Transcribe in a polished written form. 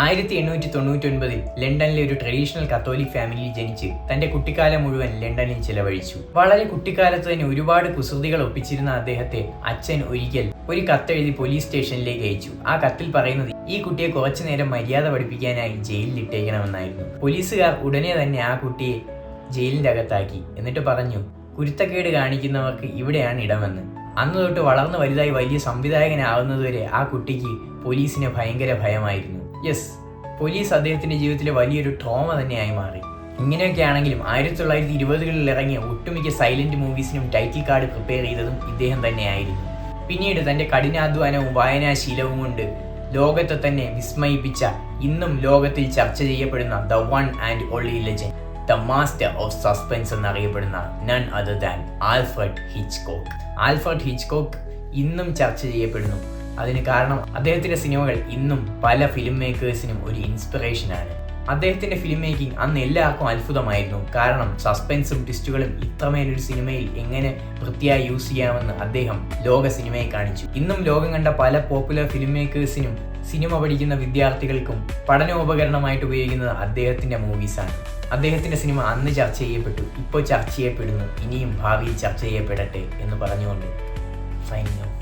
1899 ലണ്ടനിലെ ഒരു traditional Catholic ഫാമിലിയിൽ ജനിച്ച് തന്റെ കുട്ടിക്കാലം മുഴുവൻ ലണ്ടനിൽ ചിലവഴിച്ചു. വളരെ കുട്ടിക്കാലത്ത് തന്നെ ഒരുപാട് കുസൃതികൾ ഒപ്പിച്ചിരുന്ന അദ്ദേഹത്തെ അച്ഛൻ ഒരിക്കൽ ഒരു കത്തെഴുതി പോലീസ് സ്റ്റേഷനിലേക്ക് അയച്ചു. ആ കത്തിൽ പറയുന്നത് ഈ കുട്ടിയെ കുറച്ചു നേരം മര്യാദ പഠിപ്പിക്കാനായി ജയിലിൽ ഇട്ടേക്കണമെന്നായിരുന്നു. പോലീസുകാർ ഉടനെ തന്നെ ആ കുട്ടിയെ ജയിലിന്റെ അകത്താക്കി. എന്നിട്ട് പറഞ്ഞു, കുരുത്തക്കേട് കാണിക്കുന്നവർക്ക് ഇവിടെയാണ് ഇടമെന്ന്. അന്ന് തൊട്ട് വളർന്നു വലുതായി വലിയ സംവിധായകനാവുന്നതുവരെ ആ കുട്ടിക്ക് പോലീസിന് ഭയങ്കര ഭയമായിരുന്നു. യെസ്, പോലീസ് അദ്ദേഹത്തിന്റെ ജീവിതത്തിലെ വലിയൊരു ട്രോമ തന്നെയായി മാറി. ഇങ്ങനെയൊക്കെ ആണെങ്കിലും 1920കളിൽ ഇറങ്ങിയ ഒട്ടുമിക്ക സൈലന്റ് മൂവീസിനും ടൈറ്റിൽ കാർഡ് പ്രിപ്പയർ ചെയ്തതും ഇദ്ദേഹം തന്നെയായിരുന്നു. പിന്നീട് തന്റെ കഠിനാധ്വാനവും വായനാശീലവും കൊണ്ട് ലോകത്തെ തന്നെ വിസ്മയിപ്പിച്ച, ഇന്നും ലോകത്തിൽ ചർച്ച ചെയ്യപ്പെടുന്ന the one and only legend, the master of suspense എന്നറിയപ്പെടുന്ന none other than Alfred Hitchcock. Alfred Hitchcock ഇന്നും ചർച്ച ചെയ്യപ്പെടുന്നു. അതിന് കാരണം അദ്ദേഹത്തിന്റെ സിനിമകൾ ഇന്നും പല ഫിലിം മേക്കേഴ്സിനും ഒരു ഇൻസ്പിറേഷനാണ്. അദ്ദേഹത്തിന്റെ ഫിലിം മേക്കിംഗ് അന്ന് എല്ലാവർക്കും അത്ഭുതമായിരുന്നു. കാരണം സസ്പെൻസും ട്വിസ്റ്റുകളും ഇത്രമേലൊരു സിനിമയിൽ എങ്ങനെ വൃത്തിയായി യൂസ് ചെയ്യാമെന്ന് അദ്ദേഹം ലോക സിനിമയെ കാണിച്ചു. ഇന്നും ലോകം കണ്ട പല പോപ്പുലർ ഫിലിം മേക്കേഴ്സിനും സിനിമ പഠിക്കുന്ന വിദ്യാർത്ഥികൾക്കും പഠനോപകരണമായിട്ട് ഉപയോഗിക്കുന്നത് അദ്ദേഹത്തിന്റെ മൂവീസാണ്. അദ്ദേഹത്തിന്റെ സിനിമ അന്ന് ചർച്ച ചെയ്യപ്പെട്ടു, ഇപ്പോൾ ചർച്ച ചെയ്യപ്പെടുന്നു, ഇനിയും ഭാവിയിൽ ചർച്ച ചെയ്യപ്പെടട്ടെ എന്ന് പറഞ്ഞുകൊണ്ട് സൈനിങ് ഓഫ്.